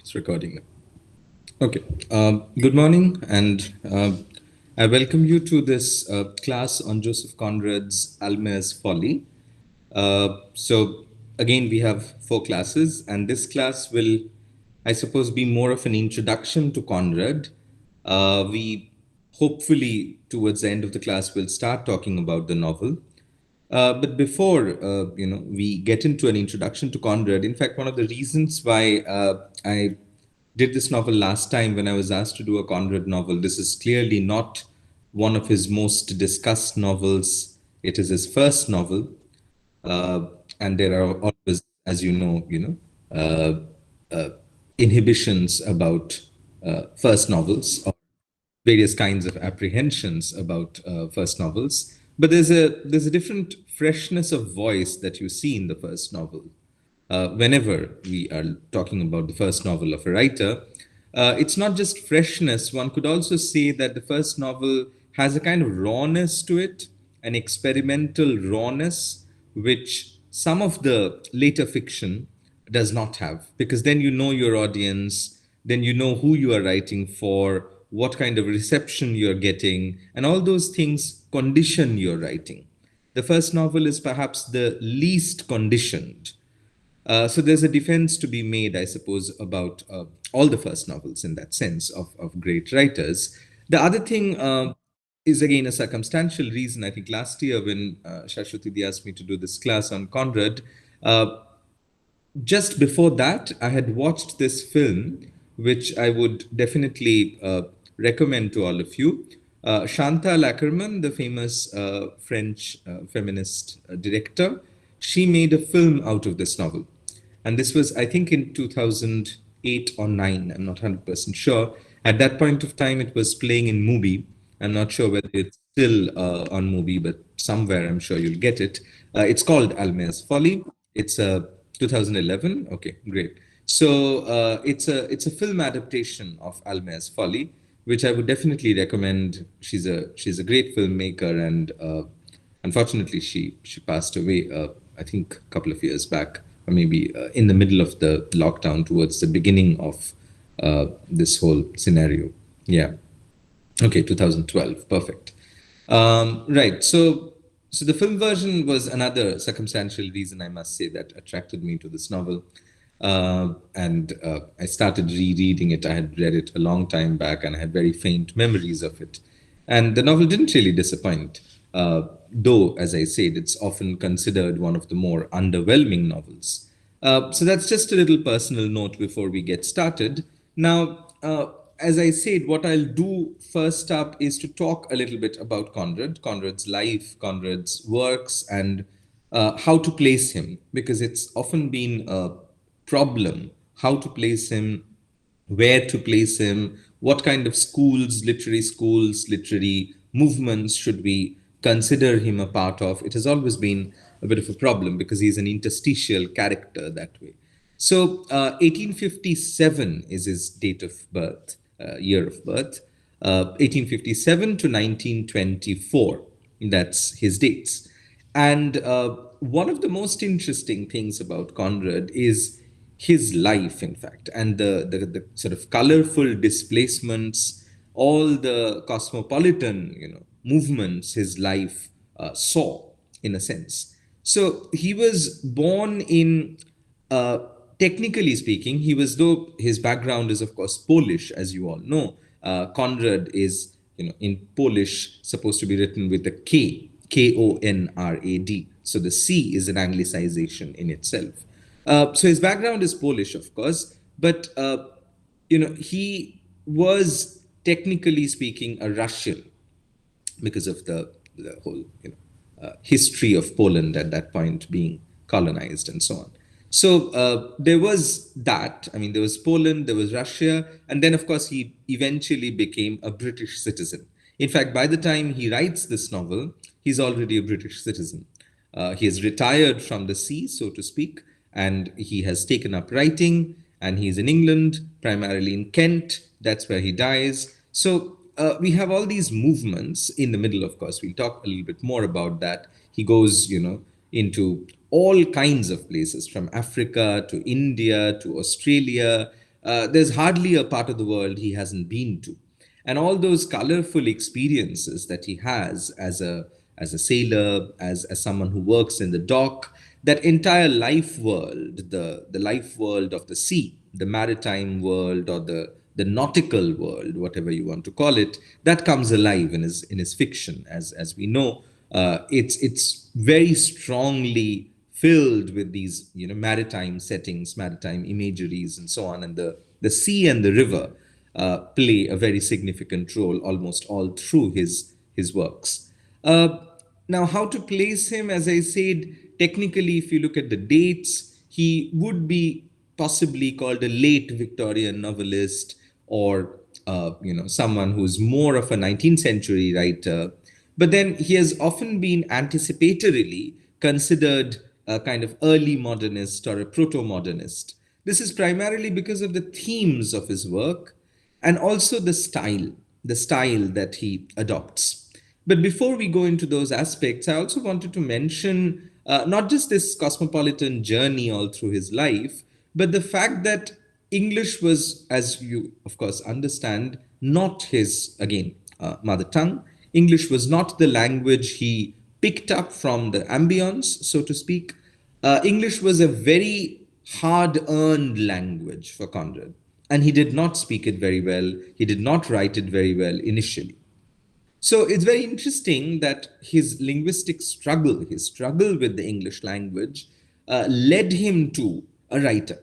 It's recording now. Okay. Good morning, and I welcome you to this class on Joseph Conrad's Almayer's Folly. So, again, we have four classes, and this class will, I suppose, be more of an introduction to Conrad. We hopefully, towards the end of the class, will start talking about the novel. But before we get into an introduction to Conrad, in fact, one of the reasons why I did this novel last time when I was asked to do a Conrad novel, this is clearly not one of his most discussed novels. It is his first novel, uh, and there are always, as inhibitions about first novels, or various kinds of apprehensions about first novels. But there's a different freshness of voice that you see in the first novel. Whenever we are talking about the first novel of a writer, it's not just freshness. One could also say that the first novel has a kind of rawness to it, an experimental rawness, which some of the later fiction does not have, because then you know your audience, then you know who you are writing for, what kind of reception you're getting, and all those things condition your writing. The first novel is perhaps the least conditioned. So there's a defense to be made, I suppose, about all the first novels in that sense of great writers. The other thing is again a circumstantial reason. I think last year when Saswati asked me to do this class on Conrad, uh, just before that, I had watched this film, which I would definitely recommend to all of you. Chantal Akerman, the famous French feminist director, she made a film out of this novel. And this was, I think, in 2008 or 9. I'm not 100% sure. At that point of time, it was playing in movie. I'm not sure whether it's still on movie, but somewhere I'm sure you'll get it. It's called Almayer's Folly. It's a 2011. Okay, great. So it's a film adaptation of Almayer's Folly, which I would definitely recommend. She's a great filmmaker, and unfortunately, she passed away. I think a couple of years back, or maybe in the middle of the lockdown, towards the beginning of this whole scenario. Yeah. Okay, 2012. Perfect. Right. So the film version was another circumstantial reason, I must say, that attracted me to this novel. And I started rereading it. I had read it a long time back, and I had very faint memories of it. And the novel didn't really disappoint, though, as I said, it's often considered one of the more underwhelming novels. So that's just a little personal note before we get started. Now, as I said, what I'll do first up is to talk a little bit about Conrad, Conrad's life, Conrad's works, and how to place him, because it's often been a problem how to place him, where to place him, what kind of schools, literary movements should we consider him a part of. It has always been a bit of a problem because he's an interstitial character that way. So, 1857 is his date of birth, year of birth. 1857 to 1924, that's his dates. And one of the most interesting things about Conrad is his life, in fact, and the sort of colorful displacements, all the cosmopolitan, movements his life saw, in a sense. So he was born in, uh, technically speaking, he was, though his background is of course Polish, as you all know. Conrad is, in Polish, supposed to be written with a K, Konrad. So the C is an anglicization in itself. So his background is Polish, of course, but he was, technically speaking, a Russian because of the whole history of Poland at that point being colonized and so on. So there was that. I mean, there was Poland, there was Russia, and then of course he eventually became a British citizen. In fact, by the time he writes this novel, he's already a British citizen. He has retired from the sea, so to speak, and he has taken up writing, and he's in England, primarily in Kent. That's where he dies. So we have all these movements in the middle, of course. We'll talk a little bit more about that. He goes, into all kinds of places, from Africa to India to Australia, there's hardly a part of the world he hasn't been to. And all those colorful experiences that he has as a sailor, as someone who works in the dock, that entire life world, the life world of the sea, the maritime world, or the nautical world, whatever you want to call it, that comes alive in his fiction. As we know, it's very strongly filled with these, maritime settings, maritime imageries, and so on. And the sea and the river play a very significant role almost all through his works. Now, how to place him? As I said, technically, if you look at the dates, he would be possibly called a late Victorian novelist, or someone who's more of a 19th century writer. But then he has often been anticipatorily considered a kind of early modernist or a proto-modernist. This is primarily because of the themes of his work and also the style that he adopts. But before we go into those aspects, I also wanted to mention not just this cosmopolitan journey all through his life, but the fact that English was, as you of course understand, not his, again, mother tongue. English was not the language he picked up from the ambience, so to speak. English was a very hard-earned language for Conrad, and he did not speak it very well. He did not write it very well initially. So it's very interesting that his linguistic struggle, his struggle with the English language, led him to a writer,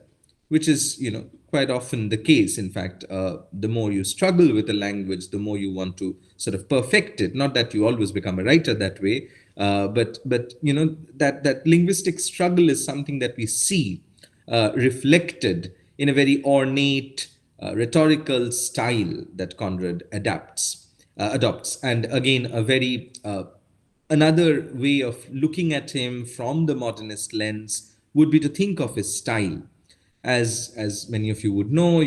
which is, quite often the case. In fact, the more you struggle with a language, the more you want to sort of perfect it. Not that you always become a writer that way, but that linguistic struggle is something that we see reflected in a very ornate rhetorical style that Conrad adopts. And again, a very another way of looking at him from the modernist lens would be to think of his style. As many of you would know,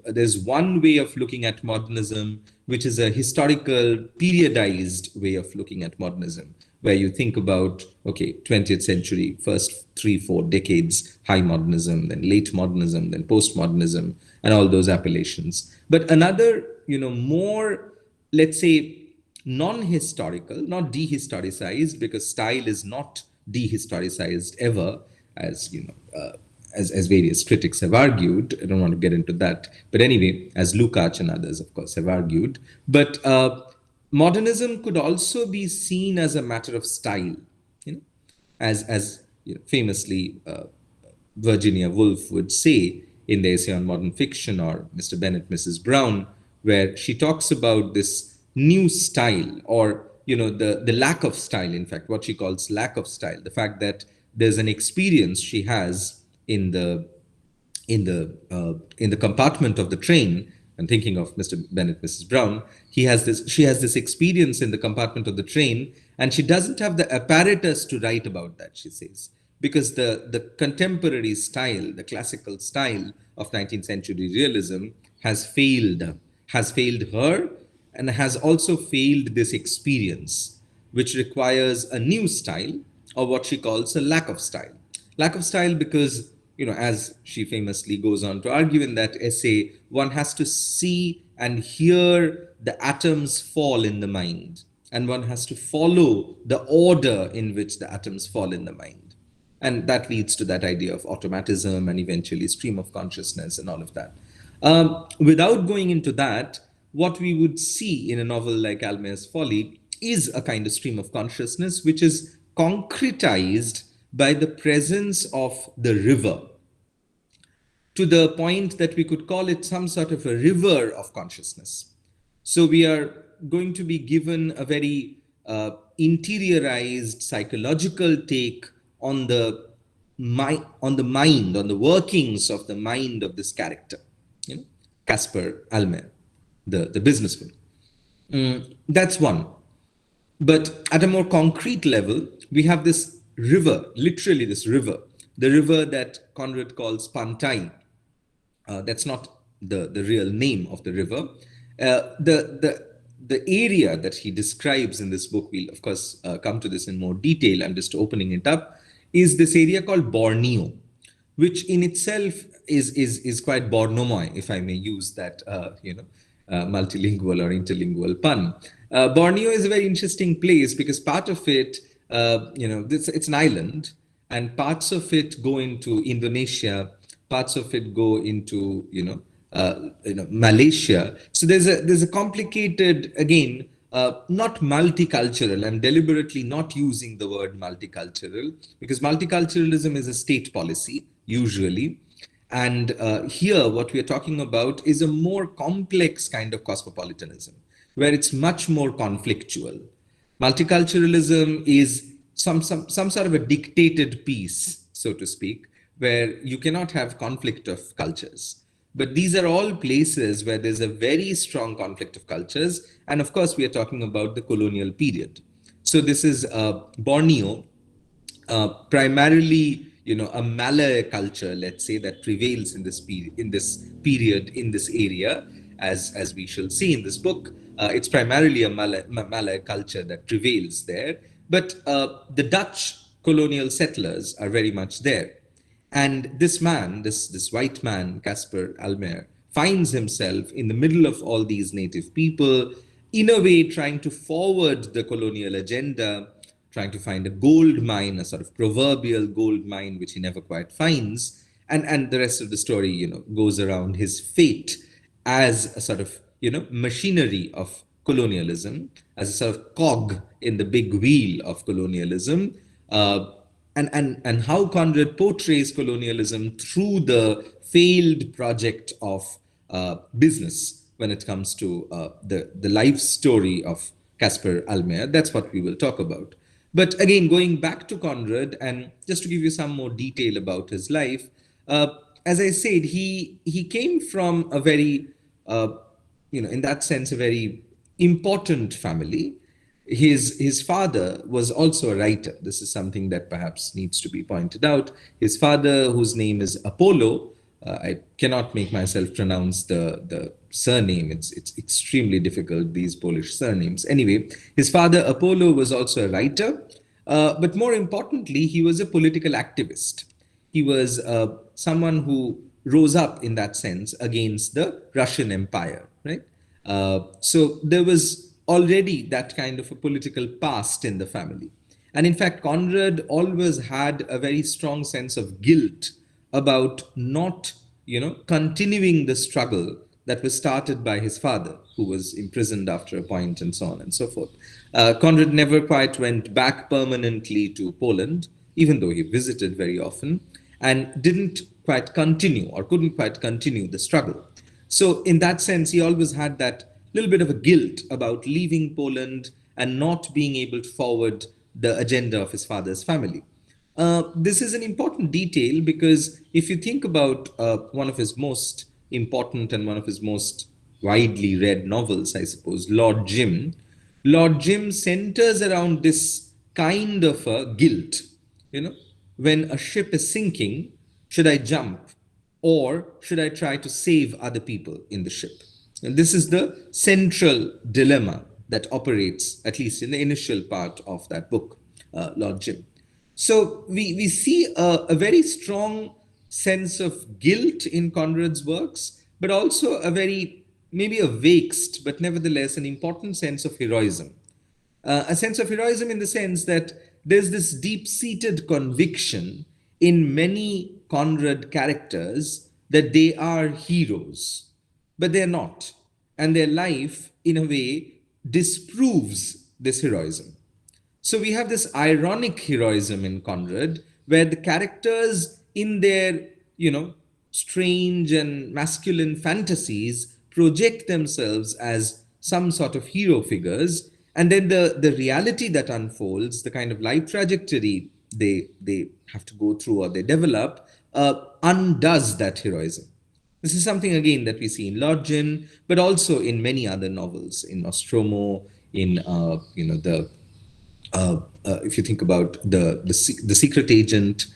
there's one way of looking at modernism, which is a historical periodized way of looking at modernism, where you think about, okay, 20th century, first 3-4 decades, high modernism, then late modernism, then postmodernism, and all those appellations. But another, more, let's say, non-historical, not dehistoricized, because style is not dehistoricized ever, as as various critics have argued. I don't want to get into that, but anyway, as Lukács and others, of course, have argued. But modernism could also be seen as a matter of style, as famously Virginia Woolf would say in the essay on modern fiction, or Mr. Bennett, Mrs. Brown, where she talks about this new style, or the lack of style. In fact, what she calls lack of style, the fact that there's an experience she has in the compartment of the train. I'm thinking of Mr. Bennett, Mrs. Brown. She has this experience in the compartment of the train, and she doesn't have the apparatus to write about that, she says, because the contemporary style, the classical style of 19th century realism has failed her, and has also failed this experience, which requires a new style, or what she calls a lack of style. Lack of style because, as she famously goes on to argue in that essay, one has to see and hear the atoms fall in the mind, and one has to follow the order in which the atoms fall in the mind. And that leads to that idea of automatism and eventually stream of consciousness and all of that. Without going into that, what we would see in a novel like Almayer's Folly is a kind of stream of consciousness, which is concretized by the presence of the river, to the point that we could call it some sort of a river of consciousness. So we are going to be given a very interiorized psychological take on the mind, on the workings of the mind of this character, Caspar Almayer, the businessman. That's one. But at a more concrete level, we have this river, literally this river, the river that Conrad calls Pantai. That's not the real name of the river. The area that he describes in this book, we'll of course come to this in more detail, I'm just opening it up, is this area called Borneo. which in itself is quite Bornomoi, if I may use that multilingual or interlingual pun. Borneo is a very interesting place because part of it, it's an island, and parts of it go into Indonesia, parts of it go into Malaysia. So there's a complicated, again, not multicultural. I'm deliberately not using the word multicultural because multiculturalism is a state policy usually. And here, what we are talking about is a more complex kind of cosmopolitanism, where it's much more conflictual. Multiculturalism is some sort of a dictated peace, so to speak, where you cannot have conflict of cultures. But these are all places where there's a very strong conflict of cultures. And of course, we are talking about the colonial period. So this is Borneo, primarily, a Malay culture, let's say, that prevails in this period, in this area, as we shall see in this book. It's primarily a Malay culture that prevails there, but the Dutch colonial settlers are very much there. And this man, this white man, Caspar Almayer, finds himself in the middle of all these native people, in a way trying to forward the colonial agenda, trying to find a gold mine, a sort of proverbial gold mine, which he never quite finds. And the rest of the story, goes around his fate as a sort of, machinery of colonialism, as a sort of cog in the big wheel of colonialism. And how Conrad portrays colonialism through the failed project of business when it comes to the life story of Caspar Almayer. That's what we will talk about. But again, going back to Conrad, and just to give you some more detail about his life, as I said, he came from a very, in that sense, a very important family. His father was also a writer. This is something that perhaps needs to be pointed out. His father, whose name is Apollo, I cannot make myself pronounce the surname. It's extremely difficult, these Polish surnames. Anyway, his father, Apollo, was also a writer. But more importantly, he was a political activist. He was someone who rose up in that sense against the Russian Empire, right? So there was already that kind of a political past in the family. And in fact, Conrad always had a very strong sense of guilt about not, continuing the struggle that was started by his father, who was imprisoned after a point, and so on and so forth. Conrad never quite went back permanently to Poland, even though he visited very often, and didn't quite continue or couldn't quite continue the struggle. So in that sense, he always had that little bit of a guilt about leaving Poland and not being able to forward the agenda of his father's family. This is an important detail because if you think about one of his most important and one of his most widely read novels, I suppose, Lord Jim centers around this kind of a guilt. When a ship is sinking, should I jump or should I try to save other people in the ship? And this is the central dilemma that operates, at least in the initial part of that book, Lord Jim. So we see a very strong sense of guilt in Conrad's works, but also maybe a vexed, but nevertheless an important sense of heroism. A sense of heroism in the sense that there's this deep-seated conviction in many Conrad characters that they are heroes, but they're not. And their life, in a way, disproves this heroism. So we have this ironic heroism in Conrad, where the characters in their, strange and masculine fantasies project themselves as some sort of hero figures. And then the reality that unfolds, the kind of life trajectory they have to go through or they develop, undoes that heroism. This is something, again, that we see in Lord Jim, but also in many other novels, in Nostromo, in, if you think about the secret agent.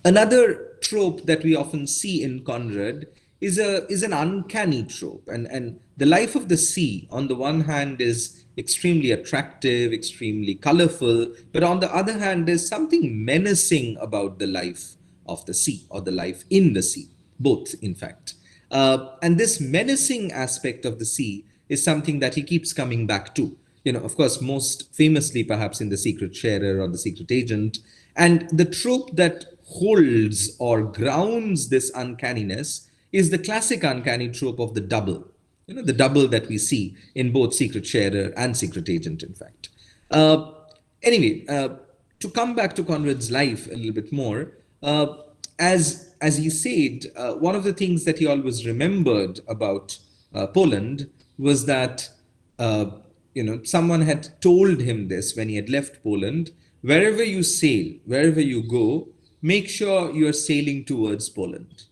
Another trope that we often see in Conrad is an uncanny trope. And the life of the sea, on the one hand, is extremely attractive, extremely colorful, but on the other hand, there's something menacing about the life of the sea or the life in the sea, both, in fact. And this menacing aspect of the sea is something that he keeps coming back to. Of course, most famously, perhaps in The Secret Sharer or The Secret Agent. And the trope that holds or grounds this uncanniness is the classic uncanny trope of the double. The double that we see in both Secret Sharer and Secret Agent, in fact. Uh, anyway, to come back to Conrad's life a little bit more, as he said, one of the things that he always remembered about Poland was that someone had told him this when he had left Poland. Wherever you sail, wherever you go, make sure you are sailing towards Poland.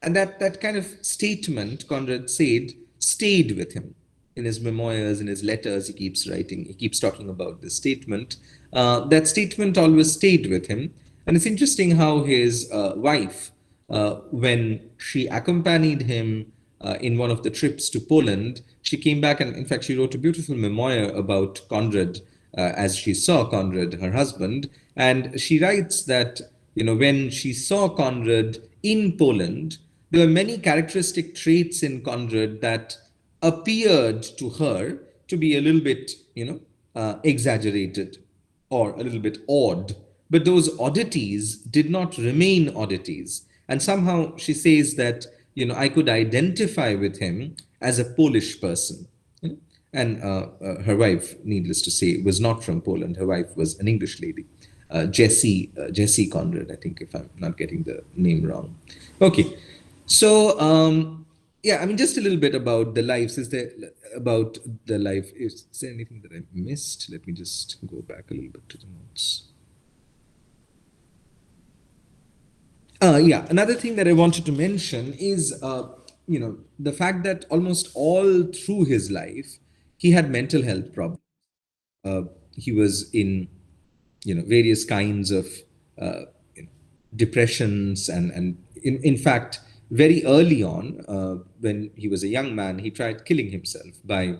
And that kind of statement, Conrad said, stayed with him. In his memoirs, in his letters, he keeps writing, he keeps talking about this statement. That statement always stayed with him. And it's interesting how his wife, when she accompanied him in one of the trips to Poland, she came back and, in fact, she wrote a beautiful memoir about Conrad as she saw Conrad, her husband. And she writes that, when she saw Conrad in Poland, there were many characteristic traits in Conrad that appeared to her to be a little bit, exaggerated or a little bit odd. But those oddities did not remain oddities. And somehow she says that, I could identify with him as a Polish person. And her wife, needless to say, was not from Poland. Her wife was an English lady, Jessie Conrad, I think, if I'm not getting the name wrong. Okay, so yeah, I mean, just a little bit about the lives. Is there about the life? Is there anything that I missed? Let me just go back a little bit to the notes. Yeah, another thing that I wanted to mention is, the fact that almost all through his life, he had mental health problems. He was in, various kinds of depressions, and in fact, very early on, when he was a young man, he tried killing himself by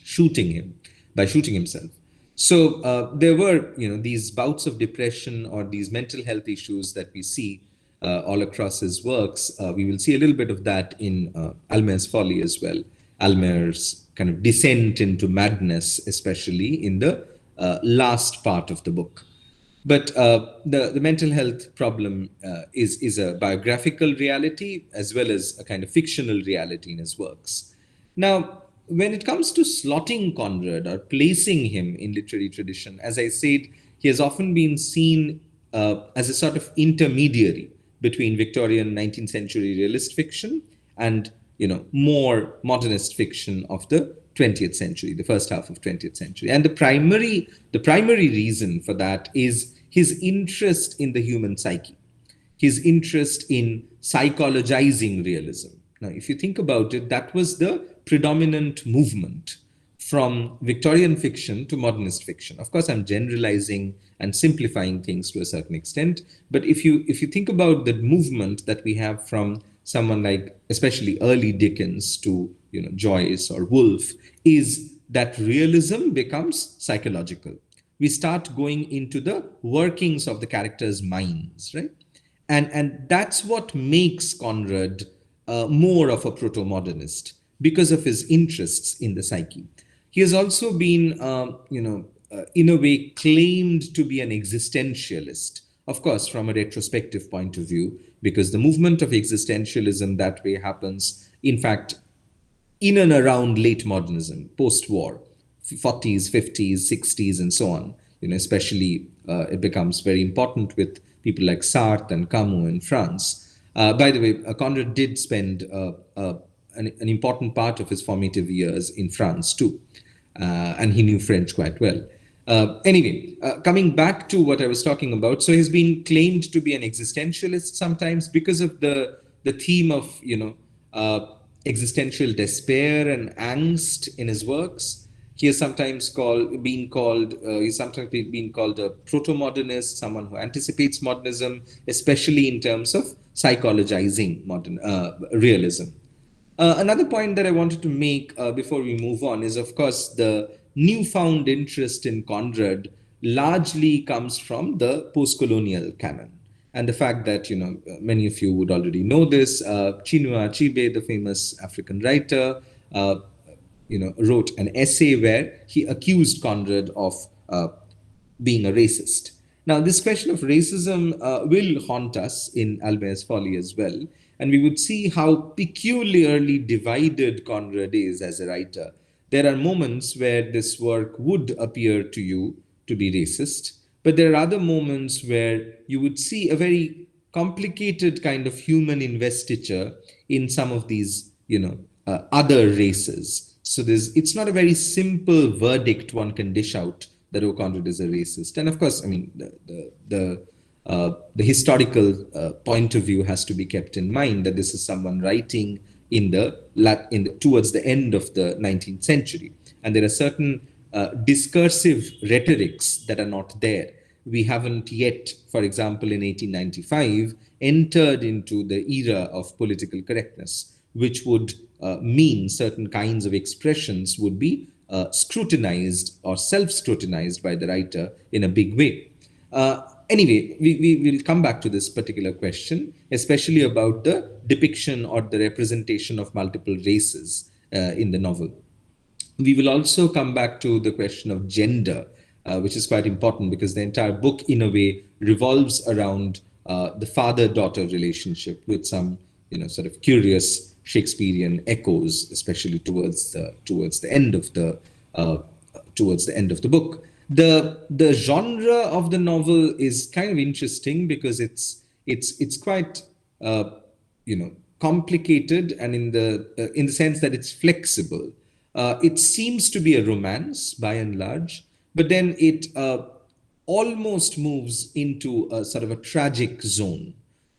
shooting himself. So there were, these bouts of depression or these mental health issues that we see all across his works. We will see a little bit of that in Almayer's Folly as well. Almayer's kind of descent into madness, especially in the last part of the book. But the mental health problem is a biographical reality as well as a kind of fictional reality in his works. Now, when it comes to slotting Conrad or placing him in literary tradition, as I said, he has often been seen as a sort of intermediary between Victorian 19th century realist fiction and, more modernist fiction of the 20th century, the first half of 20th century. And the primary reason for that is his interest in the human psyche, his interest in psychologizing realism. Now, if you think about it, that was the predominant movement from Victorian fiction to modernist fiction. Of course, I'm generalizing and simplifying things to a certain extent, but if you think about the movement that we have from someone like especially early Dickens to Joyce or Woolf, is that realism becomes psychological. We start going into the workings of the characters' minds, right? And that's what makes Conrad more of a proto-modernist, because of his interests in the psyche. He has also been, in a way, claimed to be an existentialist, of course, from a retrospective point of view, because the movement of existentialism that way happens, in fact, in and around late modernism, post-war, 40s, 50s, 60s, and so on. Especially it becomes very important with people like Sartre and Camus in France. By the way, Conrad did spend an important part of his formative years in France too, and he knew French quite well. Anyway, coming back to what I was talking about, so he's been claimed to be an existentialist sometimes because of the theme of existential despair and angst in his works. He has sometimes been called a proto-modernist, someone who anticipates modernism, especially in terms of psychologizing modern realism. Another point that I wanted to make before we move on is, of course, the newfound interest in Conrad largely comes from the post-colonial canon. and the fact that, many of you would already know this. Chinua Achebe, the famous African writer, uh, wrote an essay where he accused Conrad of being a racist. Now, this question of racism will haunt us in Almayer's Folly as well, and we would see how peculiarly divided Conrad is as a writer. There are moments where this work would appear to you to be racist, but there are other moments where you would see a very complicated kind of human investiture in some of these, other races. So it's not a very simple verdict one can dish out that Conrad is a racist. And of course, I mean, the historical point of view has to be kept in mind that this is someone writing towards the end of the 19th century, and there are certain discursive rhetorics that are not there. We haven't yet, for example, in 1895, entered into the era of political correctness, which would mean certain kinds of expressions would be scrutinized or self-scrutinized by the writer in a big way. Anyway, we will come back to this particular question, especially about the depiction or the representation of multiple races in the novel. We will also come back to the question of gender, which is quite important because the entire book, in a way, revolves around the father-daughter relationship with some, sort of curious Shakespearean echoes, especially towards the end of the book. The genre of the novel is kind of interesting because it's quite complicated, and in the sense that it's flexible. It seems to be a romance by and large, but then it almost moves into a sort of a tragic zone.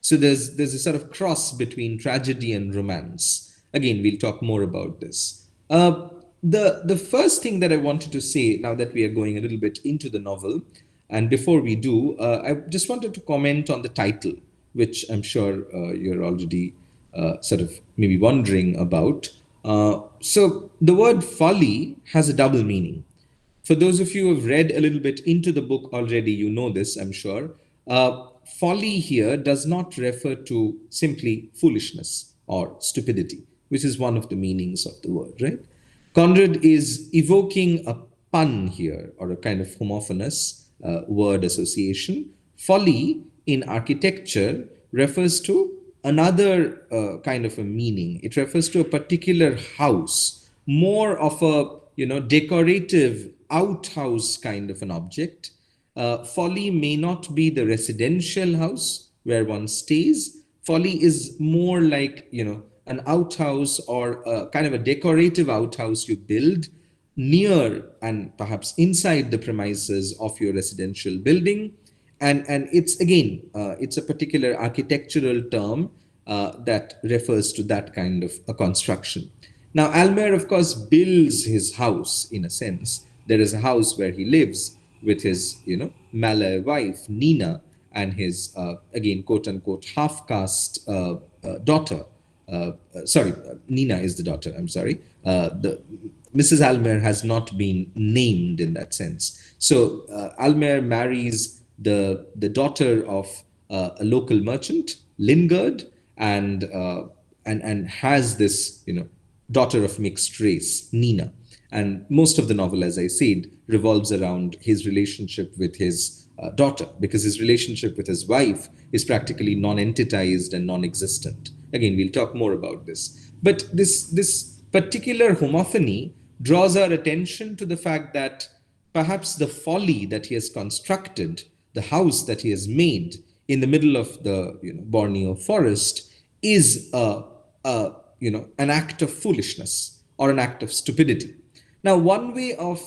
So there's a sort of cross between tragedy and romance. Again, we'll talk more about this. The first thing that I wanted to say, now that we are going a little bit into the novel, and before we do, I just wanted to comment on the title, which I'm sure you're already sort of maybe wondering about. So the word folly has a double meaning. For those of you who have read a little bit into the book already, you know this, I'm sure. Folly here does not refer to simply foolishness or stupidity, which is one of the meanings of the word, right? Conrad is evoking a pun here, or a kind of homophonous word association. Folly in architecture refers to another kind of a meaning. It refers to a particular house, more of a decorative outhouse kind of an object. Folly may not be the residential house where one stays. Folly is more like an outhouse, or a kind of a decorative outhouse you build near and perhaps inside the premises of your residential building. And it's again, it's a particular architectural term that refers to that kind of a construction. Now, Almayer, of course, builds his house in a sense. There is a house where he lives with his, Malay wife, Nina, and his, again, quote unquote, half caste daughter. Sorry, Nina is the daughter, I'm sorry. Mrs. Almayer has not been named in that sense. So Almayer marries the daughter of a local merchant, Lingard, and has this, daughter of mixed race, Nina. And most of the novel, as I said, revolves around his relationship with his daughter, because his relationship with his wife is practically non-entitized and non-existent. Again, we'll talk more about this. But this particular homophony draws our attention to the fact that perhaps the folly that he has constructed, the house that he has made in the middle of the Borneo forest, is an act of foolishness or an act of stupidity. Now, one way of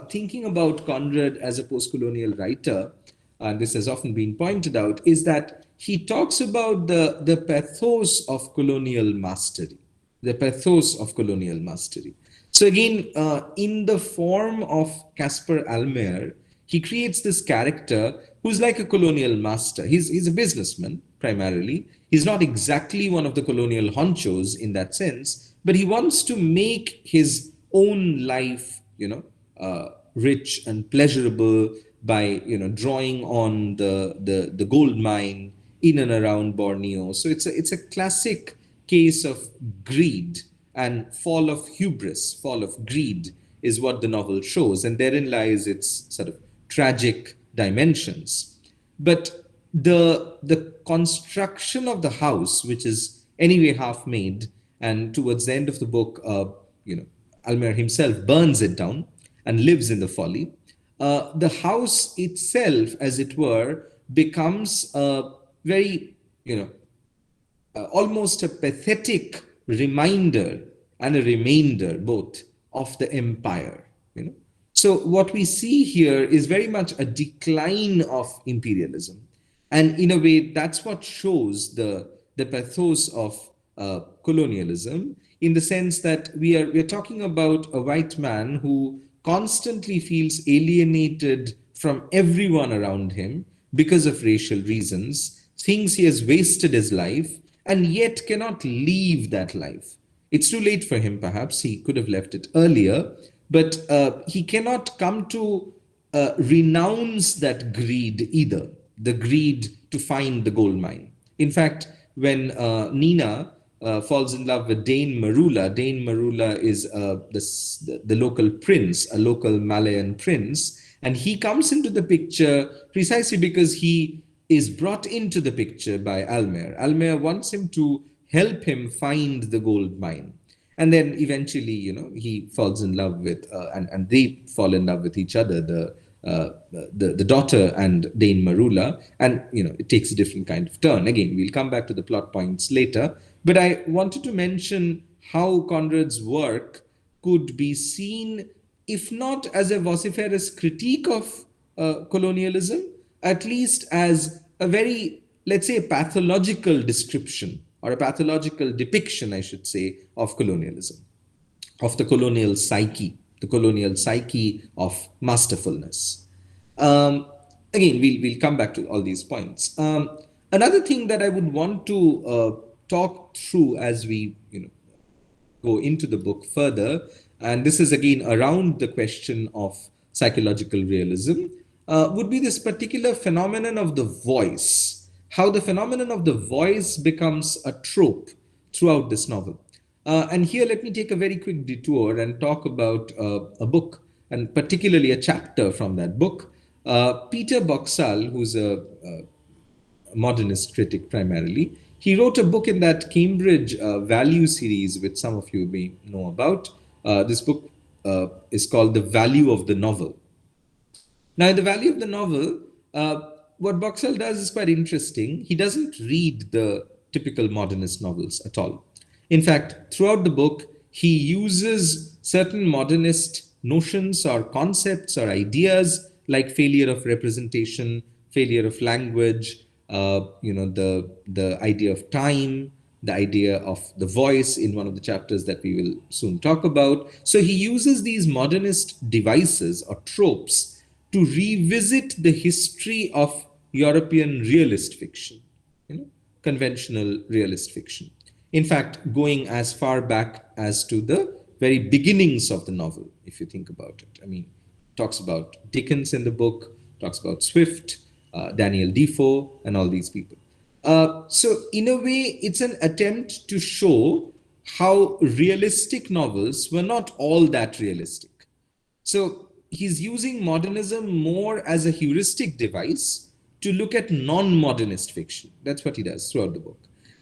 thinking about Conrad as a post-colonial writer, and this has often been pointed out, is that he talks about the pathos of colonial mastery, the pathos of colonial mastery. So again, in the form of Caspar Almayer, he creates this character who's like a colonial master. He's a businessman, primarily. He's not exactly one of the colonial honchos in that sense, but he wants to make his own life, rich and pleasurable by, drawing on the gold mine in and around Borneo. So it's a classic case of greed and fall of hubris, fall of greed is what the novel shows, and therein lies its sort of tragic dimensions. But the construction of the house, which is anyway half made, and towards the end of the book, Almayer himself burns it down and lives in the folly. The house itself, as it were, becomes a very, almost a pathetic reminder and a remainder both of the empire. So what we see here is very much a decline of imperialism, and in a way that's what shows the pathos of colonialism, in the sense that we're talking about a white man who constantly feels alienated from everyone around him because of racial reasons, thinks he has wasted his life, and yet cannot leave that life. It's too late for him, perhaps. He could have left it earlier, but he cannot come to renounce that greed either, the greed to find the gold mine. In fact, when Nina falls in love with Dane Marula is the local prince, a local Malayan prince, and he comes into the picture precisely because he is brought into the picture by Almayer. Almayer wants him to help him find the gold mine. And then eventually, he falls in love with, and they fall in love with each other, the daughter and Dane Marula, and it takes a different kind of turn. Again, we'll come back to the plot points later, but I wanted to mention how Conrad's work could be seen, if not as a vociferous critique of colonialism, at least as a very, let's say, pathological description, or a pathological depiction, I should say, of colonialism, of the colonial psyche of masterfulness. Again, we'll come back to all these points. Another thing that I would want to talk through as we go into the book further, and this is again around the question of psychological realism, would be this particular phenomenon of the voice, how the phenomenon of the voice becomes a trope throughout this novel. And here, let me take a very quick detour and talk about a book, and particularly a chapter from that book. Peter Boxall, who's a modernist critic primarily, he wrote a book in that Cambridge Value series, which some of you may know about. This book is called The Value of the Novel. Now, in The Value of the Novel, what Boxall does is quite interesting. He doesn't read the typical modernist novels at all. In fact, throughout the book, he uses certain modernist notions or concepts or ideas like failure of representation, failure of language, the idea of time, the idea of the voice in one of the chapters that we will soon talk about. So he uses these modernist devices or tropes to revisit the history of European realist fiction, conventional realist fiction. In fact, going as far back as to the very beginnings of the novel, if you think about it. I mean, talks about Dickens in the book, talks about Swift, Daniel Defoe, and all these people. So in a way, it's an attempt to show how realistic novels were not all that realistic. So he's using modernism more as a heuristic device to look at non-modernist fiction. That's what he does throughout the book.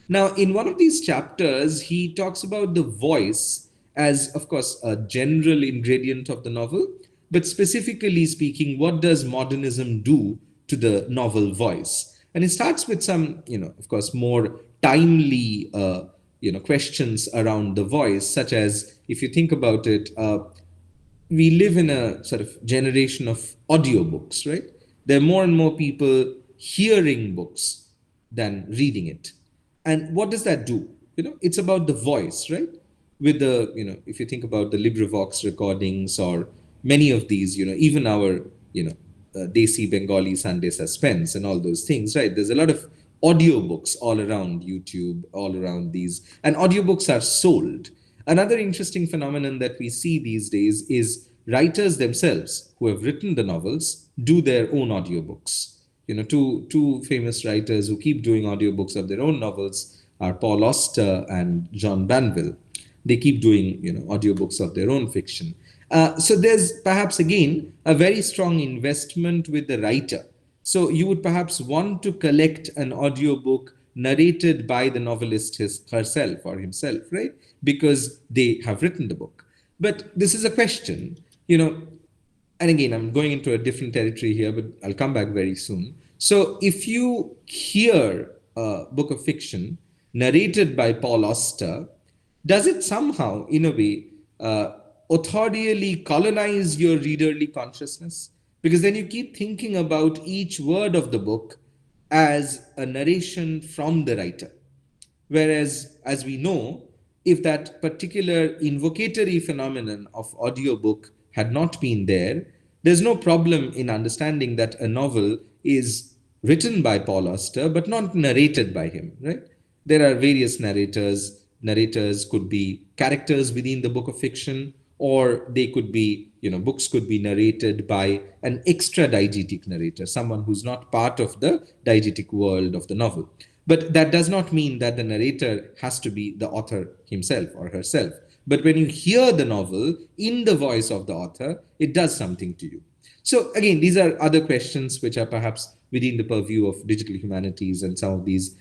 Now, in one of these chapters, he talks about the voice as, of course, a general ingredient of the novel, but specifically speaking, what does modernism do to the novel voice? And it starts with some, of course, more timely, questions around the voice, such as, if you think about it, we live in a sort of generation of audiobooks, right? There are more and more people hearing books than reading it. And what does that do? It's about the voice, right? With the, if you think about the LibriVox recordings or many of these, even our, Desi Bengali Sunday Suspense and all those things, right? There's a lot of audiobooks all around YouTube, all around these, and audiobooks are sold. Another interesting phenomenon that we see these days is writers themselves who have written the novels do their own audiobooks. two famous writers who keep doing audiobooks of their own novels are Paul Auster and John Banville. They keep doing audiobooks of their own fiction. So there's perhaps again a very strong investment with the writer. So you would perhaps want to collect an audiobook narrated by the novelist herself or himself, right? Because they have written the book. But this is a question, and again, I'm going into a different territory here, but I'll come back very soon. So if you hear a book of fiction narrated by Paul Auster, does it somehow, in a way, authorially colonize your readerly consciousness? Because then you keep thinking about each word of the book as a narration from the writer. Whereas, as we know, if that particular invocatory phenomenon of audiobook had not been there, there's no problem in understanding that a novel is written by Paul Auster, but not narrated by him, right? There are various narrators. Narrators could be characters within the book of fiction, or they could be, books could be narrated by an extra diegetic narrator, someone who's not part of the diegetic world of the novel. But that does not mean that the narrator has to be the author himself or herself. But when you hear the novel in the voice of the author, it does something to you. So again, these are other questions which are perhaps within the purview of digital humanities and some of these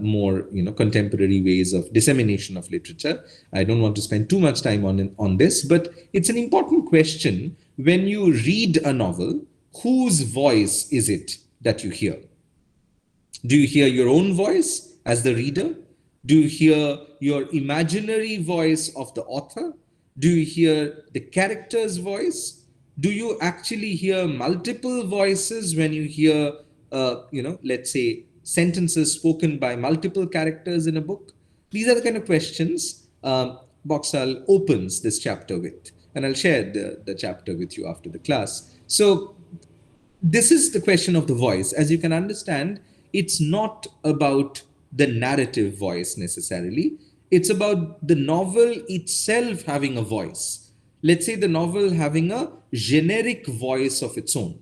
more contemporary ways of dissemination of literature. I don't want to spend too much time on this, but it's an important question. When you read a novel, whose voice is it that you hear? Do you hear your own voice as the reader? Do you hear your imaginary voice of the author? Do you hear the character's voice? Do you actually hear multiple voices when you hear, let's say, sentences spoken by multiple characters in a book? These are the kind of questions Boxall opens this chapter with. And I'll share the chapter with you after the class. So this is the question of the voice. As you can understand, it's not about the narrative voice necessarily. It's about the novel itself having a voice. Let's say the novel having a generic voice of its own.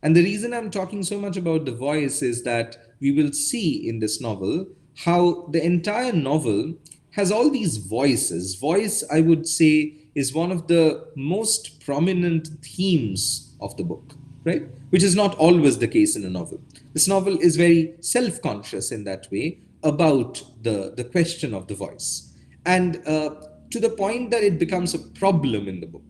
And the reason I'm talking so much about the voice is that we will see in this novel how the entire novel has all these voices. Voice, I would say, is one of the most prominent themes of the book, right? Which is not always the case in a novel. This novel is very self-conscious in that way about the question of the voice. And to the point that it becomes a problem in the book.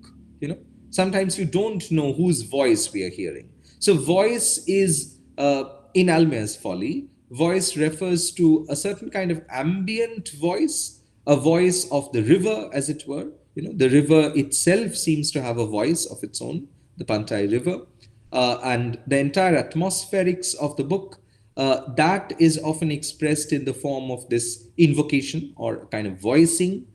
Sometimes you don't know whose voice we are hearing. So voice is, in Almayer's Folly, voice refers to a certain kind of ambient voice, a voice of the river, as it were. The river itself seems to have a voice of its own, the Pantai River. And the entire atmospherics of the book, that is often expressed in the form of this invocation or kind of voicing.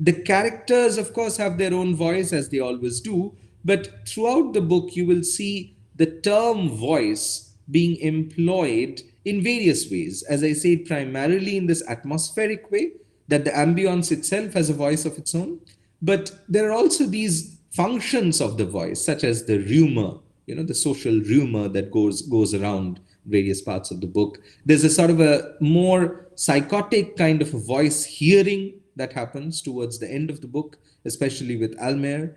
The characters, of course, have their own voice, as they always do, but throughout the book, you will see the term voice being employed in various ways. As I said, primarily in this atmospheric way, that the ambience itself has a voice of its own. But there are also these functions of the voice, such as the rumor, the social rumor that goes around various parts of the book. There's a sort of a more psychotic kind of a voice hearing that happens towards the end of the book, especially with Almayer.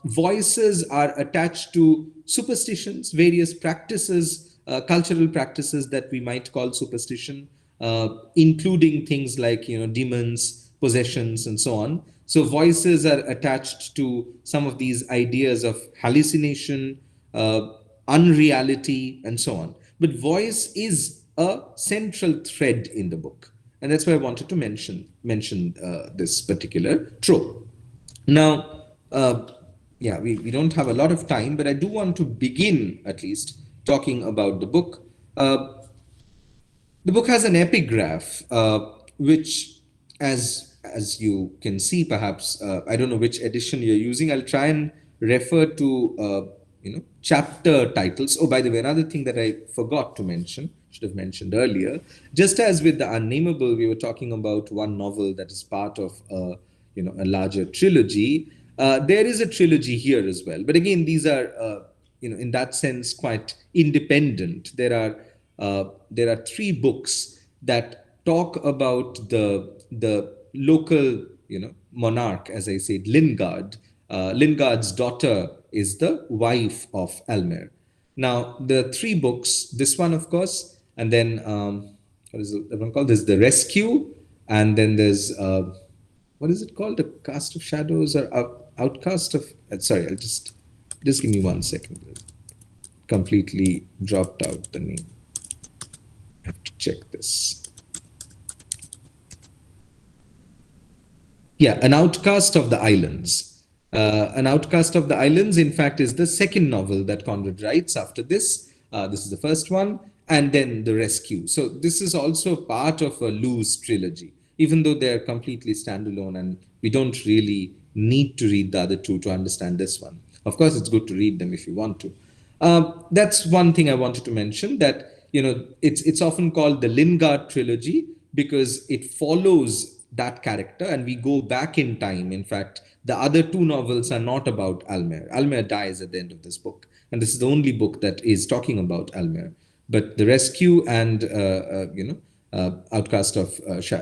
Voices are attached to superstitions, various practices, cultural practices that we might call superstition, including things like demons, possessions, and so on. So voices are attached to some of these ideas of hallucination, unreality, and so on. But voice is a central thread in the book. And that's why I wanted to mention this particular trope. Now, we don't have a lot of time, but I do want to begin at least talking about the book. The book has an epigraph, which, as you can see, perhaps, I don't know which edition you're using. I'll try and refer to, chapter titles. Oh, by the way, another thing that I forgot to mention, should have mentioned earlier, just as with the Unnameable, we were talking about one novel that is part of, a larger trilogy. There is a trilogy here as well. But again, these are in that sense, quite independent. There are three books that talk about the local, monarch, as I said, Lingard. Lingard's daughter is the wife of Almayer. Now, the three books, this one, of course, and then what is the one called? There's The Rescue, and then there's what is it called? The Cast of Shadows or Outcast of. Sorry, I'll just give me 1 second. Completely dropped out the name. I have to check this. Yeah, An Outcast of the Islands. An Outcast of the Islands, in fact, is the second novel that Conrad writes after this. This is the first one, and then The Rescue. So this is also part of a loose trilogy, even though they're completely standalone, and we don't really need to read the other two to understand this one. Of course, it's good to read them if you want to. That's one thing I wanted to mention, that it's often called the Lingard Trilogy because it follows that character and we go back in time. In fact, the other two novels are not about Almayer. Almayer dies at the end of this book, and this is the only book that is talking about Almayer. But The Rescue and Outcast of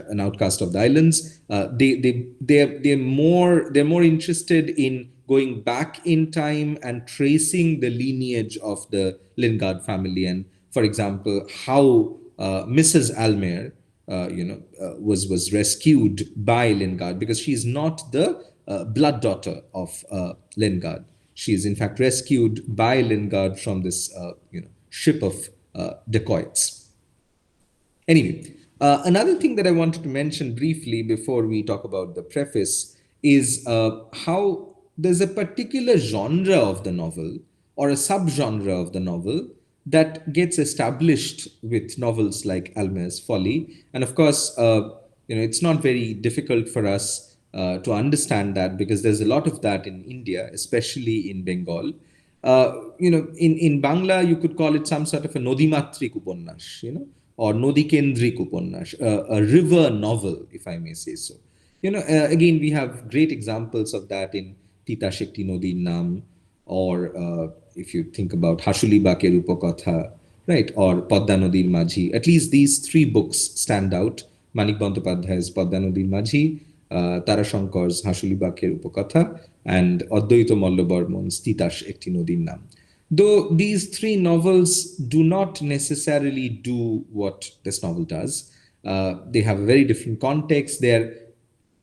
An Outcast of the Islands, they're more interested in going back in time and tracing the lineage of the Lingard family, and for example, how Mrs. Almayer was rescued by Lingard, because she's not the blood daughter of Lingard. She is in fact rescued by Lingard from this ship of dacoits. Anyway, another thing that I wanted to mention briefly before we talk about the preface is how there's a particular genre of the novel or a subgenre of the novel that gets established with novels like Almayer's Folly. And of course, it's not very difficult for us to understand that, because there's a lot of that in India, especially in Bengal. In Bangla, you could call it some sort of a Nodimatrik Upannash, or Nodikendrik Upannash, a river novel, if I may say so. Again, we have great examples of that in Tita Shekti Nodin Nam, or if you think about Hashuli Baker Upakatha, right, or Padda Nodir Majhi. At least these three books stand out. Manik Bandopadhyay's Padda Nodir Majhi, Tarashankar's Hashuli Baker Upakatha, and Advaita Mallabarman's Titash Ekti Nodir Nam. Though these three novels do not necessarily do what this novel does, they have a very different context. They're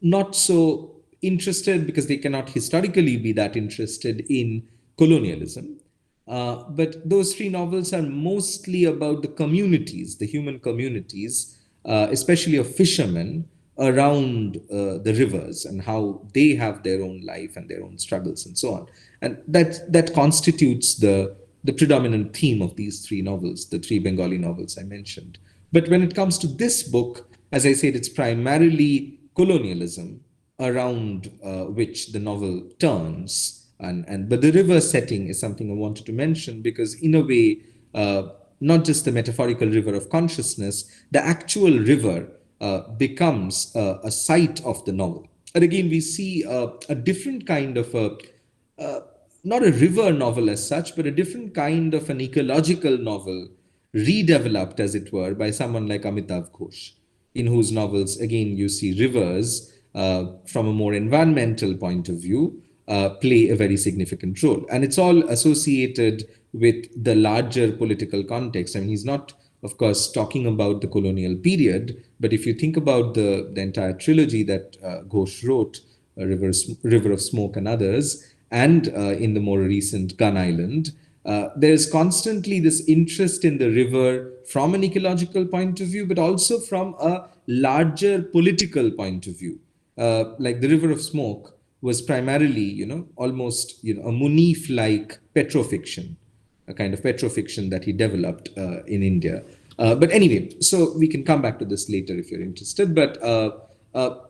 not so interested, because they cannot historically be that interested in colonialism. But those three novels are mostly about the communities, the human communities, especially of fishermen around the rivers, and how they have their own life and their own struggles and so on. And that constitutes the predominant theme of these three novels, the three Bengali novels I mentioned. But when it comes to this book, as I said, it's primarily colonialism around which the novel turns. But the river setting is something I wanted to mention, because in a way, not just the metaphorical river of consciousness, the actual river becomes a site of the novel. And again, we see a different kind of not a river novel as such, but a different kind of an ecological novel, redeveloped, as it were, by someone like Amitav Ghosh, in whose novels, again, you see rivers from a more environmental point of view play a very significant role. And it's all associated with the larger political context. I mean, he's not, of course, talking about the colonial period, but if you think about the entire trilogy that Ghosh wrote, River of Smoke and others, and in the more recent Gun Island, there's constantly this interest in the river from an ecological point of view, but also from a larger political point of view. Like the River of Smoke was primarily, almost, a Munif-like petrofiction, a kind of petrofiction that he developed in India. But anyway, so we can come back to this later if you're interested. But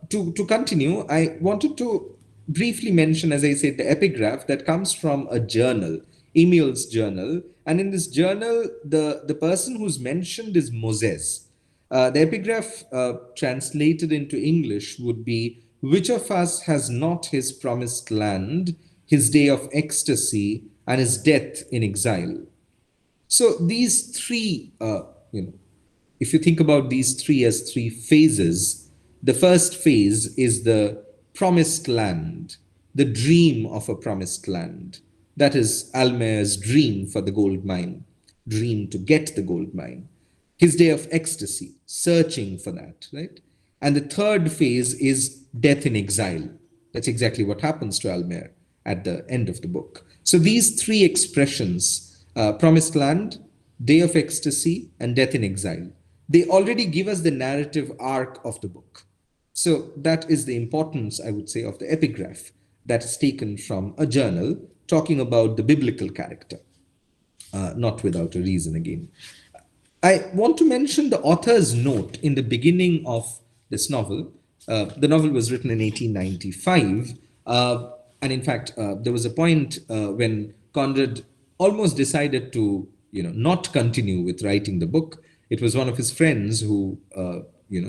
to continue, I wanted to briefly mention, as I said, the epigraph that comes from a journal, Emil's journal. And in this journal, the person who's mentioned is Moses. The epigraph translated into English would be, "Which of us has not his promised land, his day of ecstasy, and his death in exile. So these three, if you think about these three as three phases, the first phase is the promised land, the dream of a promised land. That is Almayer's dream for the gold mine, dream to get the gold mine, his day of ecstasy, searching for that, right? And the third phase is death in exile. That's exactly what happens to Almayer at the end of the book. So these three expressions, promised land, day of ecstasy, and death in exile, they already give us the narrative arc of the book. So that is the importance, I would say, of the epigraph that is taken from a journal talking about the biblical character, not without a reason again. I want to mention the author's note in the beginning of this novel. The novel was written in 1895. And in fact, there was a point when Conrad almost decided to, not continue with writing the book. It was one of his friends who,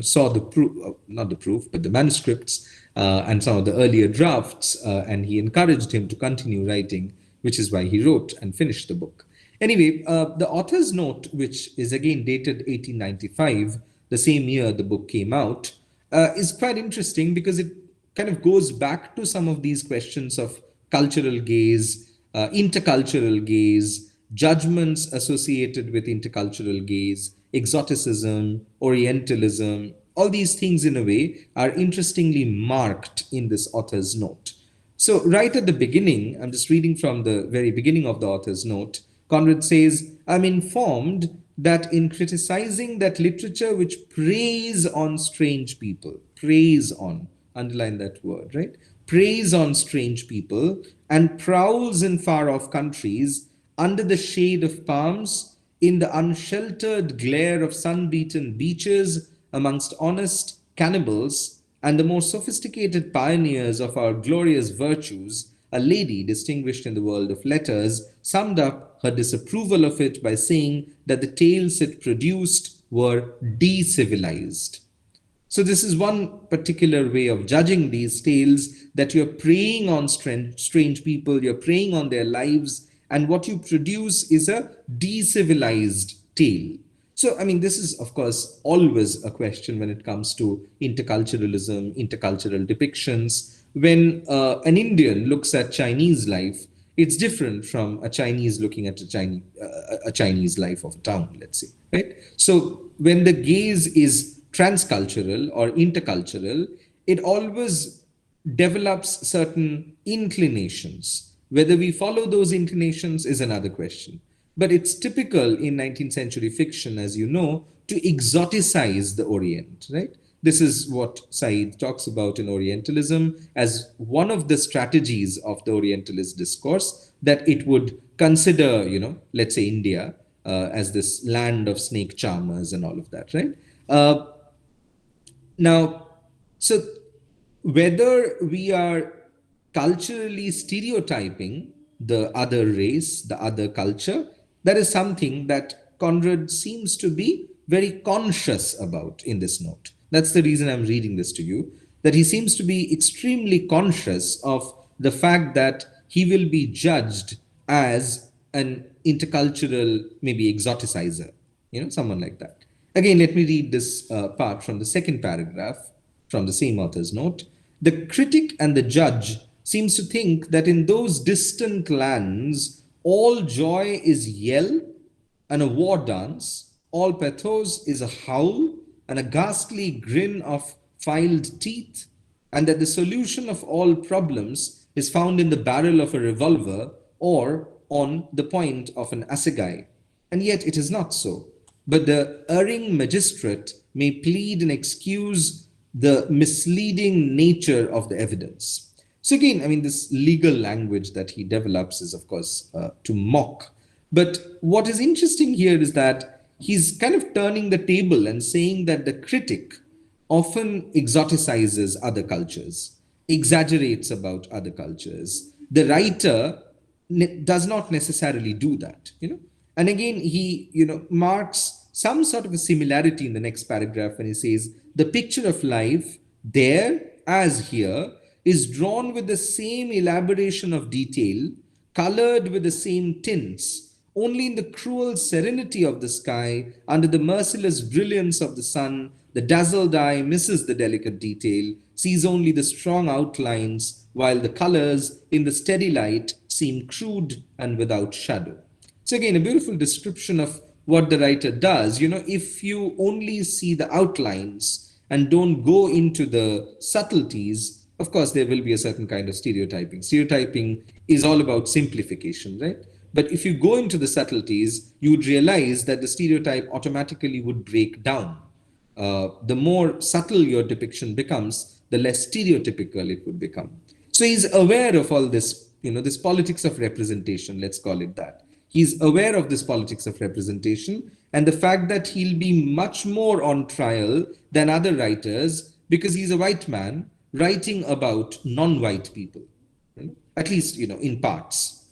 saw the proof, not the proof, but the manuscripts and some of the earlier drafts, and he encouraged him to continue writing, which is why he wrote and finished the book. Anyway, the author's note, which is again dated 1895, the same year the book came out, is quite interesting because it kind of goes back to some of these questions of cultural gaze, intercultural gaze, judgments associated with intercultural gaze, exoticism, Orientalism. All these things, in a way, are interestingly marked in this author's note. So right at the beginning, I'm just reading from the very beginning of the author's note, Conrad says, I'm informed that in criticizing that literature which preys on strange people, preys on, underline that word, right? Preys on strange people and prowls in far-off countries under the shade of palms, in the unsheltered glare of sun-beaten beaches, amongst honest cannibals and the more sophisticated pioneers of our glorious virtues, a lady distinguished in the world of letters summed up her disapproval of it by saying that the tales it produced were de-civilized. So this is one particular way of judging these tales, that you're preying on strange people, you're preying on their lives, and what you produce is a de-civilized tale. So, I mean, this is, of course, always a question when it comes to interculturalism, intercultural depictions. When an Indian looks at Chinese life, it's different from a Chinese looking at a Chinese life of a town, let's say, right? So when the gaze is transcultural or intercultural, it always develops certain inclinations. Whether we follow those inclinations is another question. But it's typical in 19th century fiction, as you know, to exoticize the Orient, right? This is what Said talks about in Orientalism as one of the strategies of the Orientalist discourse, that it would consider, let's say India as this land of snake charmers and all of that, right? Now, so whether we are culturally stereotyping the other race, the other culture, that is something that Conrad seems to be very conscious about in this note. That's the reason I'm reading this to you, that he seems to be extremely conscious of the fact that he will be judged as an intercultural, maybe exoticizer, someone like that. Again, let me read this part from the second paragraph from the same author's note. The critic and the judge seems to think that in those distant lands, all joy is yell and a war dance, all pathos is a howl and a ghastly grin of filed teeth, and that the solution of all problems is found in the barrel of a revolver or on the point of an assegai. And yet it is not so. But the erring magistrate may plead and excuse the misleading nature of the evidence. So again, I mean, this legal language that he develops is, of course, to mock. But what is interesting here is that he's kind of turning the table and saying that the critic often exoticizes other cultures, exaggerates about other cultures. The writer does not necessarily do that, And again, he, marks some sort of a similarity in the next paragraph when he says, the picture of life there as here is drawn with the same elaboration of detail, colored with the same tints. Only in the cruel serenity of the sky, under the merciless brilliance of the sun, the dazzled eye misses the delicate detail, sees only the strong outlines, while the colors in the steady light seem crude and without shadow. So again, a beautiful description of what the writer does. If you only see the outlines and don't go into the subtleties, of course, there will be a certain kind of stereotyping. Stereotyping is all about simplification, right? But if you go into the subtleties, you would realize that the stereotype automatically would break down. The more subtle your depiction becomes, the less stereotypical it would become. So he's aware of all this, this politics of representation, let's call it that. He's aware of this politics of representation and the fact that he'll be much more on trial than other writers because he's a white man writing about non-white people, right? At least, in parts.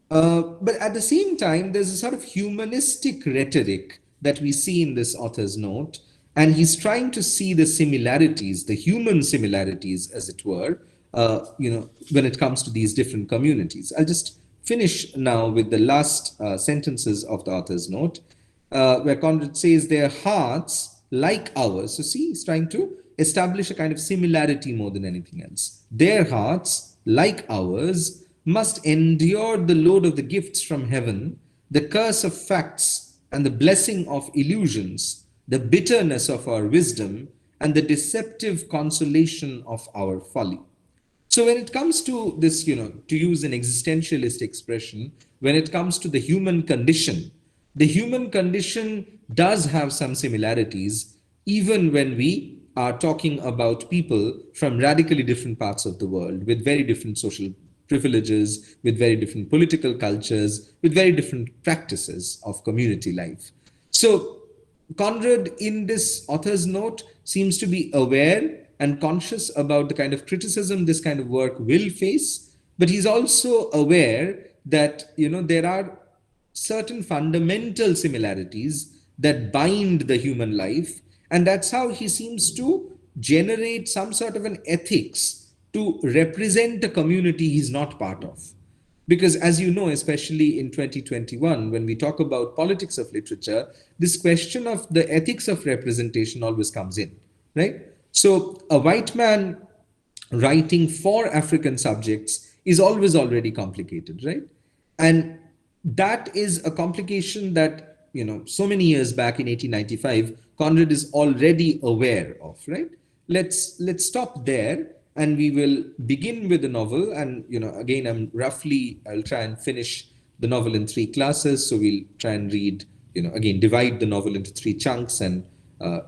But at the same time, there's a sort of humanistic rhetoric that we see in this author's note, and he's trying to see the similarities, the human similarities, as it were, when it comes to these different communities. I'll just finish now with the last sentences of the author's note, where Conrad says, their hearts, like ours, so see, he's trying to establish a kind of similarity more than anything else. Their hearts, like ours, must endure the load of the gifts from heaven, the curse of facts and the blessing of illusions, the bitterness of our wisdom, and the deceptive consolation of our folly. So when it comes to this, to use an existentialist expression, when it comes to the human condition does have some similarities, even when we are talking about people from radically different parts of the world with very different social privileges, with very different political cultures, with very different practices of community life. So Conrad, in this author's note, seems to be aware and conscious about the kind of criticism this kind of work will face, but he's also aware that, there are certain fundamental similarities that bind the human life, and that's how he seems to generate some sort of an ethics to represent a community he's not part of. Because as you know, especially in 2021, when we talk about politics of literature, this question of the ethics of representation always comes in, right? So a white man writing for African subjects is always already complicated, right? And that is a complication that, so many years back in 1895, Conrad is already aware of, right? Let's stop there. And we will begin with the novel. And, again, I'll try and finish the novel in 3 classes. So we'll try and read, again, divide the novel into 3 chunks and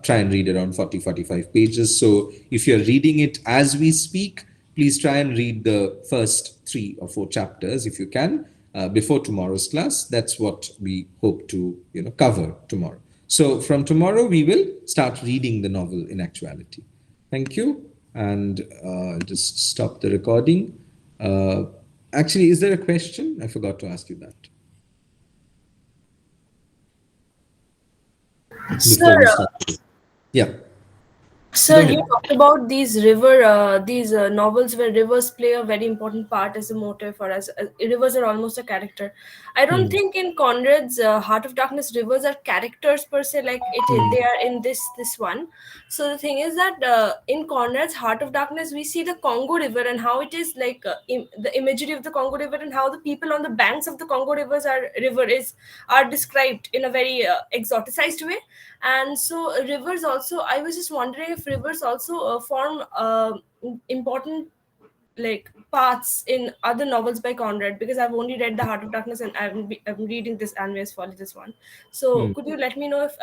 try and read around 40-45 pages. So if you're reading it as we speak, please try and read the first 3 or 4 chapters if you can before tomorrow's class. That's what we hope to, cover tomorrow. So from tomorrow, we will start reading the novel in actuality. Thank you. And just stop the recording. Actually, is there a question? I forgot to ask you that. Sir, yeah. Sir, you talked about these novels where rivers play a very important part as a motive, or as rivers are almost a character. I don't think in Conrad's Heart of Darkness, rivers are characters per se, like they are in this one. So the thing is that in Conrad's Heart of Darkness, we see the Congo River and how it is like the imagery of the Congo River and how the people on the banks of the Congo are described in a very exoticized way. And so rivers also, I was just wondering if rivers also form important like parts in other novels by Conrad, because I've only read The Heart of Darkness and I'm reading this Almayer's Folly, this one. So could you let me know if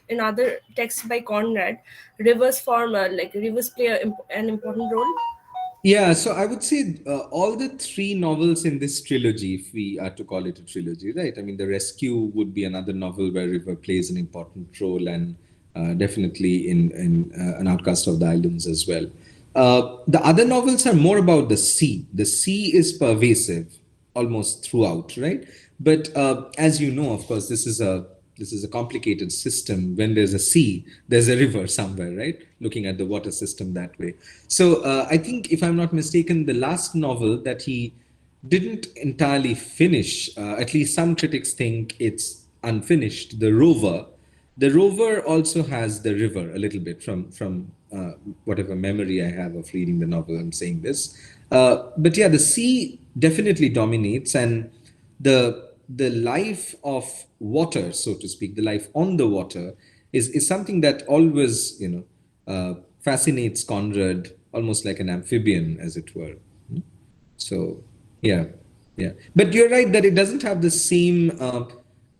in other texts by Conrad, rivers play an important role? Yeah, so I would say all the 3 novels in this trilogy, if we are to call it a trilogy, right? I mean, The Rescue would be another novel where river plays an important role, and definitely in An Outcast of the Islands as well. The other novels are more about the sea. The sea is pervasive almost throughout, right? But as you know, of course, this is a this is a complicated system. When there's a sea, there's a river somewhere, right? Looking at the water system that way. So I think, if I'm not mistaken, the last novel that he didn't entirely finish, at least some critics think it's unfinished, the rover also has the river a little bit, from whatever memory I have of reading the novel. I'm saying this, but yeah, the sea definitely dominates, and the life of water, so to speak, the life on the water, is something that always, fascinates Conrad, almost like an amphibian, as it were. So, yeah, yeah. But you're right that it doesn't have the same,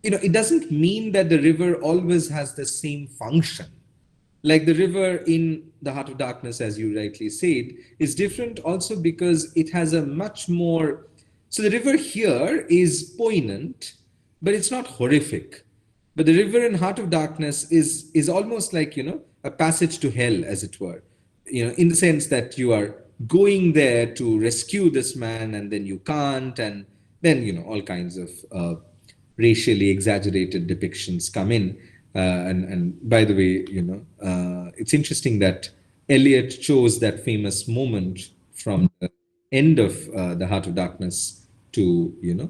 it doesn't mean that the river always has the same function. Like the river in The Heart of Darkness, as you rightly said, is different also because it has a much more. So the river here is poignant, but it's not horrific. But the river in Heart of Darkness is almost like, a passage to hell, as it were. In the sense that you are going there to rescue this man, and then you can't, and then all kinds of racially exaggerated depictions come in. And by the way, it's interesting that Eliot chose that famous moment from the end of The Heart of Darkness to,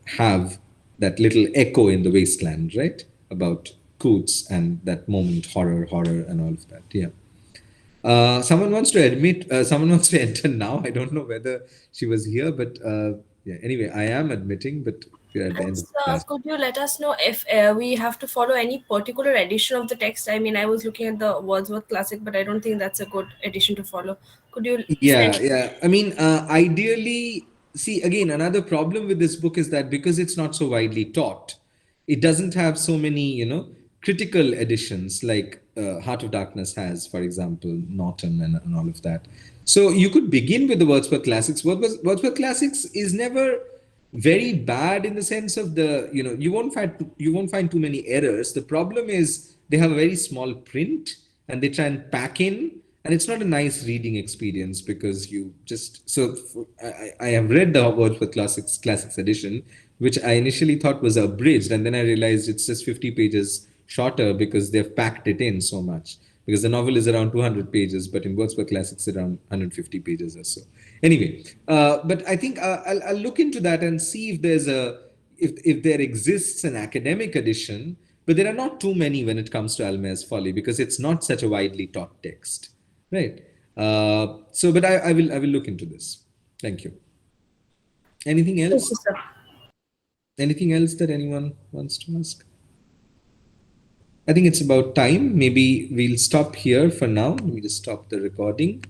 have that little echo in the wasteland, right? About Coots and that moment, horror, and all of that. Yeah. Someone wants to someone wants to enter now. I don't know whether she was here, but yeah. Anyway, I am admitting, but we're at the end of the class. Could you let us know if we have to follow any particular edition of the text? I mean, I was looking at the Wordsworth Classic, but I don't think that's a good edition to follow. Could you Yeah, send? yeah. I mean, ideally, see, again, another problem with this book is that because it's not so widely taught, it doesn't have so many, critical editions like Heart of Darkness has, for example, Norton and all of that. So you could begin with the Wordsworth Classics. Wordsworth Classics is never very bad in the sense of you won't find too many errors. The problem is they have a very small print, and they try and pack in, and it's not a nice reading experience because you just I have read the Wordsworth Classics edition, which I initially thought was abridged, and then I realized it's just 50 pages shorter because they've packed it in so much, because the novel is around 200 pages, but in Wordsworth Classics around 150 pages or so. Anyway, but I think I'll look into that and see if there's if there exists an academic edition, but there are not too many when it comes to Almayer's Folly because it's not such a widely taught text, right? But I will look into this. Thank you. Anything Thank else? you, sir. Anything else that anyone wants to ask? I think it's about time. Maybe we'll stop here for now. Let me just stop the recording.